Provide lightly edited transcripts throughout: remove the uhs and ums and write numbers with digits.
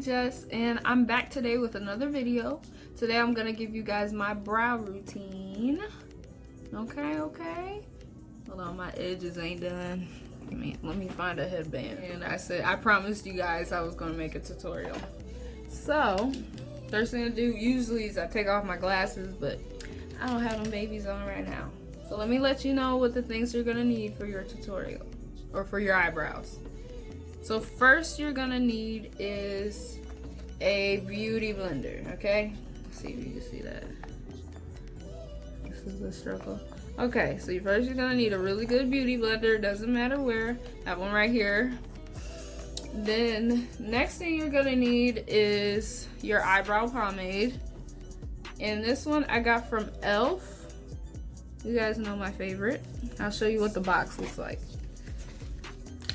Jess, and I'm back today with another video. Today I'm gonna give you guys my brow routine. Okay. Hold on, my edges ain't done. Let me find a headband. And I promised you guys I was gonna make a tutorial. So, first thing I do usually is I take off my glasses, but I don't have them babies on right now. So let me let you know what the things you're gonna need for your tutorial, or for your eyebrows. So first you're gonna need is a beauty blender, okay? Let's see if you can see that. This is the circle. Okay, so first you're gonna need a really good beauty blender, doesn't matter where. That one right here. Then next thing you're gonna need is your eyebrow pomade. And this one I got from Eyall. You guys know my favorite. I'll show you what the box looks like,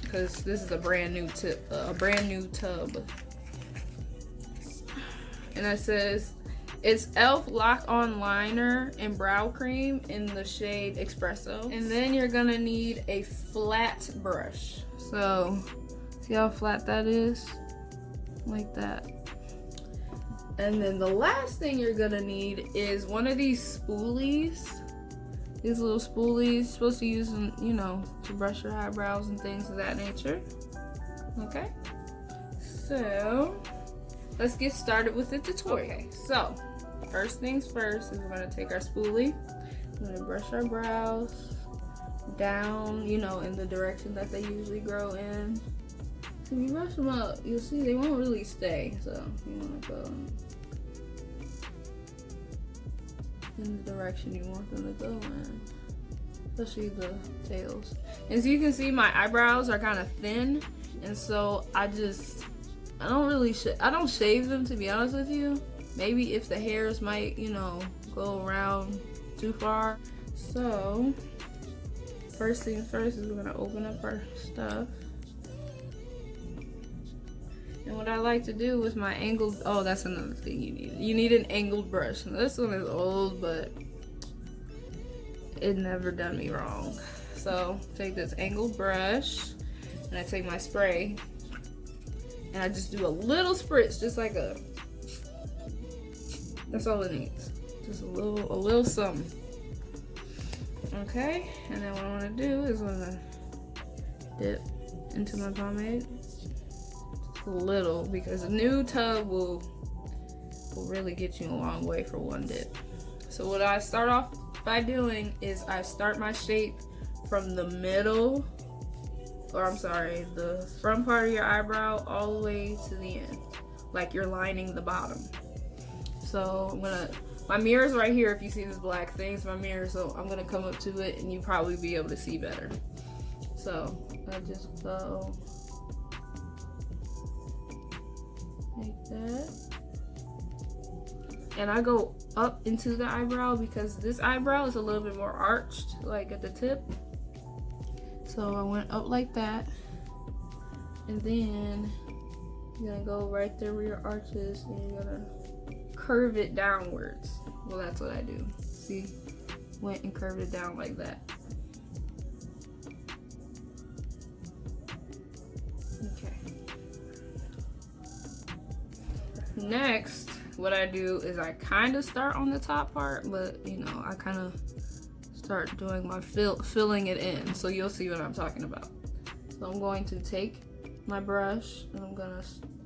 because this is a brand new tub. And it says it's Eyall Lock On Liner and Brow Cream in the shade Espresso. And then you're gonna need a flat brush. So see how flat that is? Like that. And then the last thing you're gonna need is one of these spoolies. These little spoolies, you're supposed to use them, you know, to brush your eyebrows and things of that nature. Okay, so let's get started with the tutorial. Okay, so first things first is we're gonna take our spoolie, we're gonna brush our brows down, you know, in the direction that they usually grow in. So if you brush them up, you'll see they won't really stay. So you wanna go in the direction you want them to go in, especially the tails. As you can see, my eyebrows are kind of thin, and so I don't shave them, to be honest with you. Maybe if the hairs might, you know, go around too far. So first things first is we're gonna open up our stuff. And what I like to do with my angled, oh, that's another thing you need. You need an angled brush. Now, this one is old, but it never done me wrong. So take this angled brush, and I take my spray, and I just do a little spritz, just like that's all it needs. Just a little something. Okay, and then what I want to do is I'm gonna dip into my pomade. Little, because a new tub will really get you a long way for one dip. So what I start off by doing is I start my shape from the middle, or I'm sorry, the front part of your eyebrow all the way to the end, like you're lining the bottom. So my mirror's right here. If you see this black thing, it's my mirror, so I'm gonna come up to it and you probably be able to see better. So I just go like that, and I go up into the eyebrow because this eyebrow is a little bit more arched, like at the tip. So I went up like that, and then you're gonna go right there where your arch is, and you're gonna curve it downwards. Well, that's what I do. See, went and curved it down like that. Next, what I do is I kind of start on the top part, but you know, I kind of start doing my filling it in, so you'll see what I'm talking about. So I'm going to take my brush, and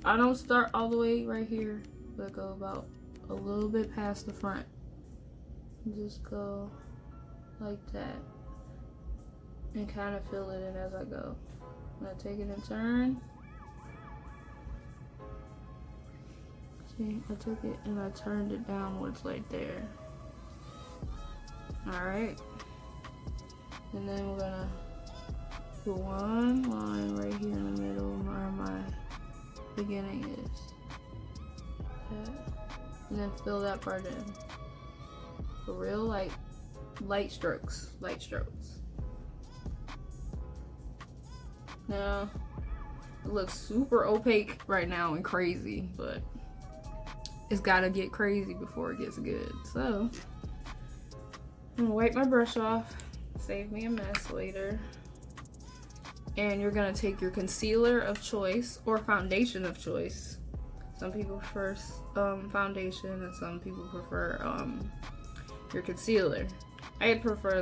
I don't start all the way right here, but I go about a little bit past the front. Just go like that, and kind of fill it in as I go. I'm gonna take it and turn. See, I took it and I turned it downwards like there. Alright. And then we're gonna put one line right here in the middle where my beginning is. Okay. And then fill that part in. For real, like light strokes. Now, it looks super opaque right now and crazy, but it's gotta get crazy before it gets good. So I'm gonna wipe my brush off, save me a mess later. And you're gonna take your concealer of choice or foundation of choice. Some people prefer foundation, and some people prefer your concealer. I prefer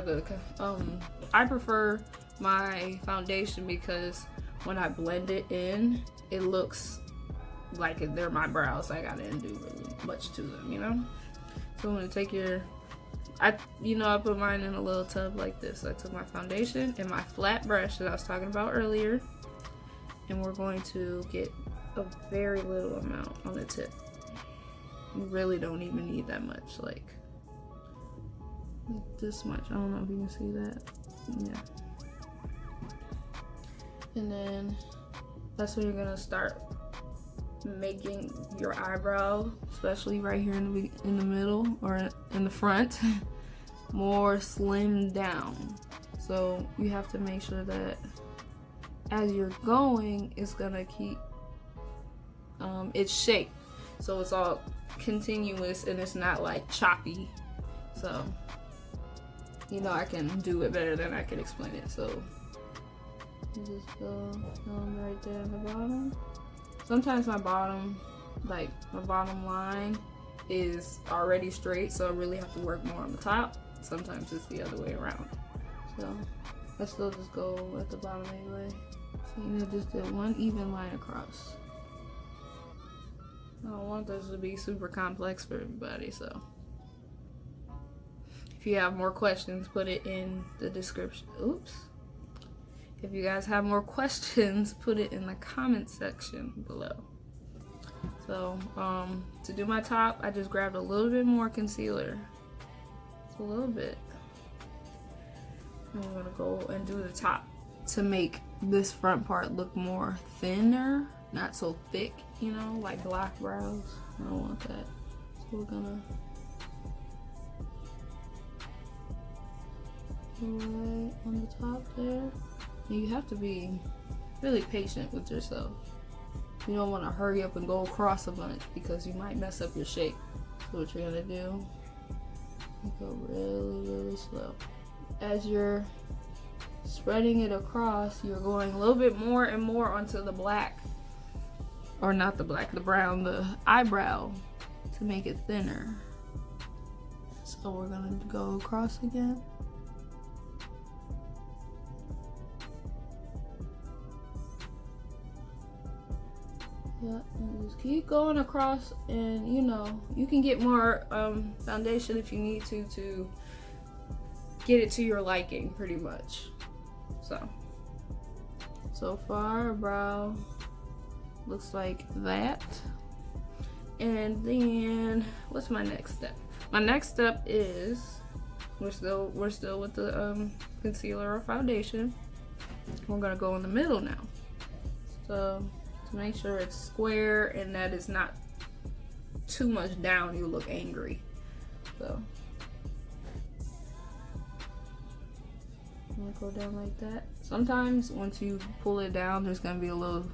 my foundation because when I blend it in, it looks like they're my brows. I didn't do really much to them, you know. So I'm gonna take I put mine in a little tub like this. I took my foundation and my flat brush that I was talking about earlier, and we're going to get a very little amount on the tip. You really don't even need that much, like this much. I don't know if you can see that. Yeah. And then that's when you're gonna start making your eyebrow, especially right here in the middle or in the front, more slimmed down. So you have to make sure that as you're going, it's gonna keep its shape, so it's all continuous and it's not like choppy. So I can do it better than I can explain it. So you just go right there in the bottom. Sometimes my bottom line is already straight, so I really have to work more on the top. Sometimes it's the other way around. So I still just go at the bottom anyway. So just did one even line across. I don't want this to be super complex for everybody, so if you have more questions, put it in the description. Oops. If you guys have more questions, put it in the comment section below. So, to do my top, I just grabbed a little bit more concealer. Just a little bit. And we're gonna go and do the top to make this front part look more thinner, not so thick, like black brows. I don't want that. So we're gonna go right on the top there. And you have to be really patient with yourself. You don't want to hurry up and go across a bunch because you might mess up your shape. So what you're gonna do, you go really, really slow. As you're spreading it across, you're going a little bit more and more onto the black, or not the black, the brown, the eyebrow, to make it thinner. So we're gonna go across again. Yeah, and just keep going across, and you can get more foundation if you need to get it to your liking, pretty much. So far our brow looks like that. And then what's my next step? My next step is we're still with the concealer or foundation. We're gonna go in the middle now. So to make sure it's square and that it's not too much down, you look angry. So I'm gonna go down like that. Sometimes once you pull it down, there's gonna be a little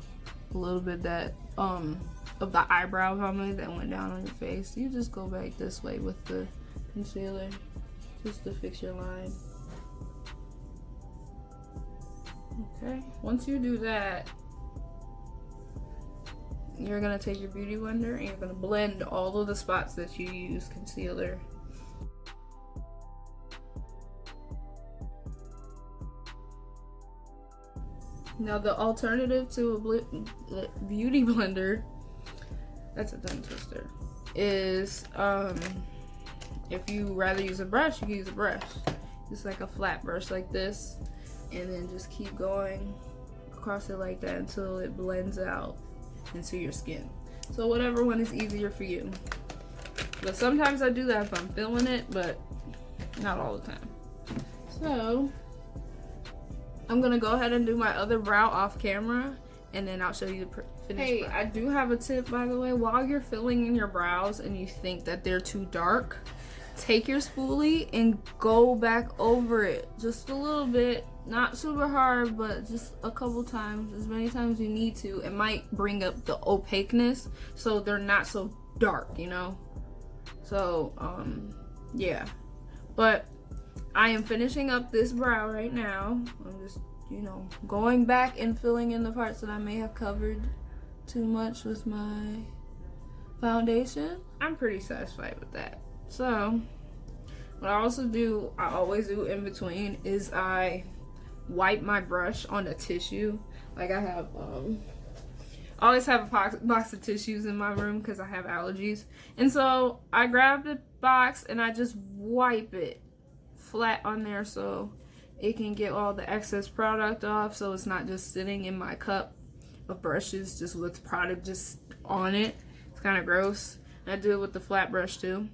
bit that of the eyebrow vomit that went down on your face. You just go back this way with the concealer just to fix your line. Okay, once you do that, you're gonna take your beauty blender and you're gonna blend all of the spots that you use concealer. Now the alternative to a beauty blender, that's a tongue twister, is if you rather use a brush, you can use a brush. Just like a flat brush like this, and then just keep going across it like that until it blends out into your skin. So whatever one is easier for you. But sometimes I do that if I'm feeling it, but not all the time. So I'm gonna go ahead and do my other brow off camera, and then I'll show you the finished brow. I do have a tip, by the way. While you're filling in your brows and you think that they're too dark, take your spoolie and go back over it just a little bit. Not super hard, but just a couple times, as many times as you need to. It might bring up the opaqueness, so they're not so dark, So, yeah. But I am finishing up this brow right now. I'm just, going back and filling in the parts that I may have covered too much with my foundation, I'm pretty satisfied with that. So what I also do, I always do in between, is I wipe my brush on a tissue. Like I have I always have a box of tissues in my room because I have allergies, and so I grab the box and I just wipe it flat on there so it can get all the excess product off, so it's not just sitting in my cup of brushes just with product just on it. It's kind of gross. And I do it with the flat brush too.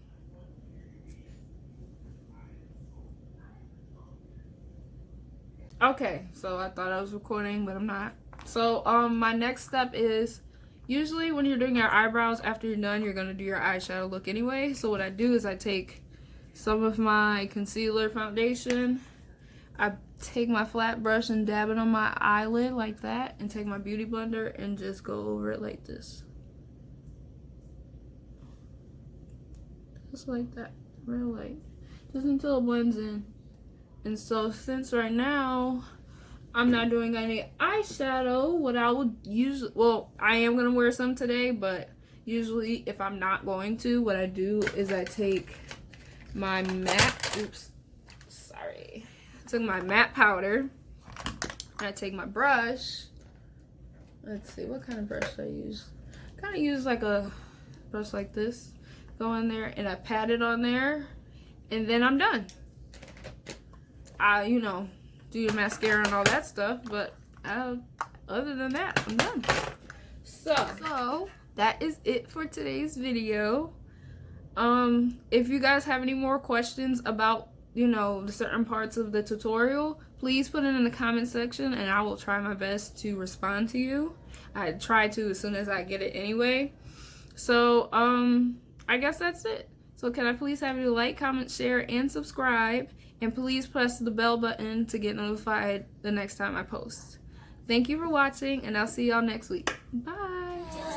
Okay, so I thought I was recording, but I'm not. So my next step is, usually when you're doing your eyebrows, after you're done, you're gonna do your eyeshadow look anyway. So what I do is I take some of my concealer foundation, I take my flat brush and dab it on my eyelid like that, and take my beauty blender and just go over it like this. Just like that, real light, just until it blends in. And so since right now I'm not doing any eyeshadow, what I would usually, well, I am going to wear some today, but usually if I'm not going to, what I do is I take my matte, I took my matte powder, and I take my brush. Let's see, what kind of brush I use? I kind of use like a brush like this. Go in there and I pat it on there, and then I'm done. You know, do your mascara and all that stuff, but other than that, I'm done. So that is it for today's video. If you guys have any more questions about, you know, the certain parts of the tutorial, please put it in the comment section and I will try my best to respond to you. I try to as soon as I get it anyway. So I guess that's it. So can I please have you like, comment, share, and subscribe, and please press the bell button to get notified the next time I post. Thank you for watching, and I'll see y'all next week. Bye.